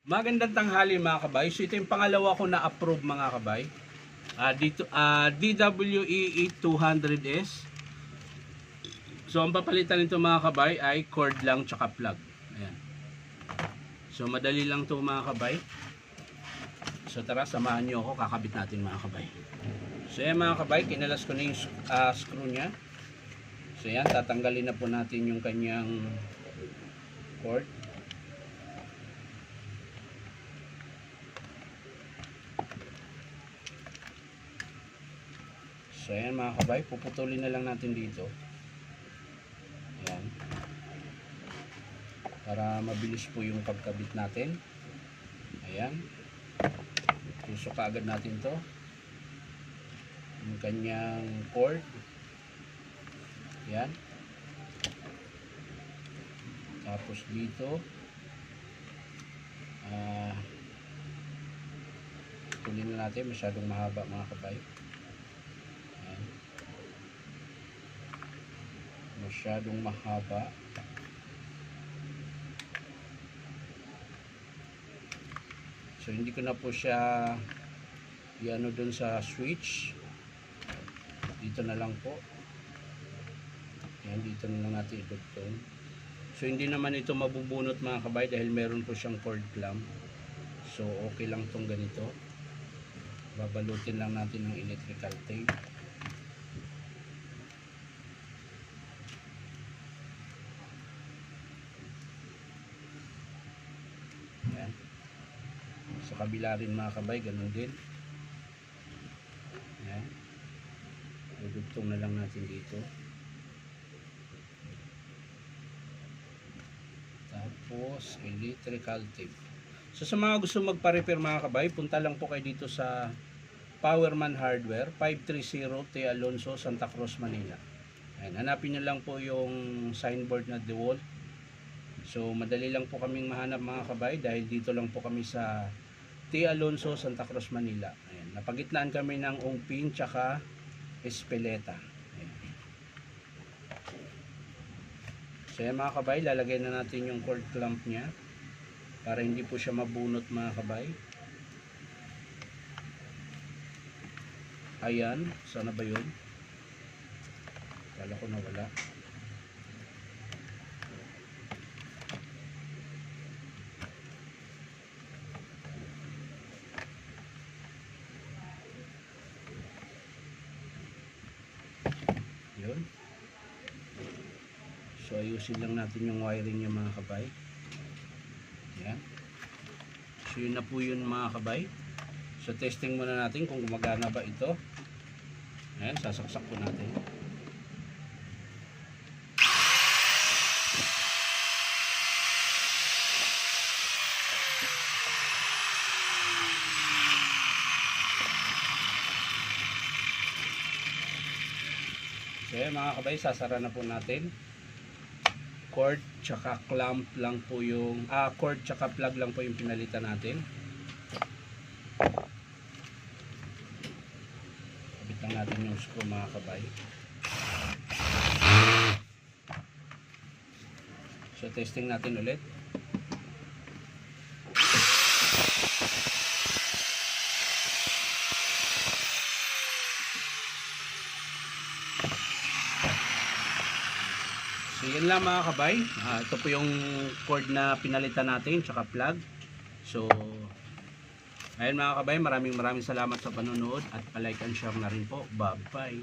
Magandang tanghali mga kabay. So ito yung pangalawa ko na approve mga kabay. Dito DWE 200S. So ang papalitan nito mga kabay ay cord lang tsaka plug. Ayan. So madali lang to mga kabay. So tara, samahan nyo ako, kakabit natin mga kabay. So yan mga kabay, kinalas ko na yung screw nya. So yan, tatanggalin na po natin yung kanyang cord. So ayan mga kabay, puputulin na lang natin dito. Ayan. Para mabilis po yung pagkabit natin. Ayan. Tusok agad natin to. Yung kanyang cord. Ayan. Tapos dito. Putulin na natin, masyadong mahaba mga kabay. Masyadong mahaba. So hindi ko na po siya iano dun sa switch. Dito na lang po. Yan, dito na lang natin idugtong. So hindi naman ito mabubunot mga kabay dahil meron po siyang cord clamp. So okay lang tong ganito. Babalutin lang natin ng electrical tape. Sa kabila rin mga kabay, ganun din. Ayan. Dudugtong na lang natin dito. Tapos electrical tape. So sa mga gusto magpa-repair mga kabay, punta lang po kayo dito sa Powerman Hardware, 530 T. Alonso, Santa Cruz, Manila. Ayan. Hanapin nyo lang po yung signboard na DeWalt. So madali lang po kaming mahanap mga kabay dahil dito lang po kami sa T. Alonso, Santa Cruz, Manila. Ayan. Napagitnaan kami ng Ongpin tsaka Espeleta. Ayan. So yan mga kabay, lalagay na natin yung cord clamp nya para hindi po siya mabunot mga kabay. Ayan, sana ba yun? Kala ko nawala. Yun. So ayusin lang natin yung wiring niya mga kabay. Ayan. So yun na po yun mga kabay. So testing muna natin kung gumagana ba ito. Ayan, sasaksak po natin. So yan mga kabay, sasara na po natin. Cord tsaka clamp lang po yung cord tsaka plug lang po yung pinalitan natin. Kabit lang natin yung screw mga kabay. So testing natin ulit. So yan lang mga kabay. Ito po yung cord na pinalitan natin tsaka plug. So ayun mga kabay, maraming salamat sa panonood at pa-like and share na rin po. Bye bye.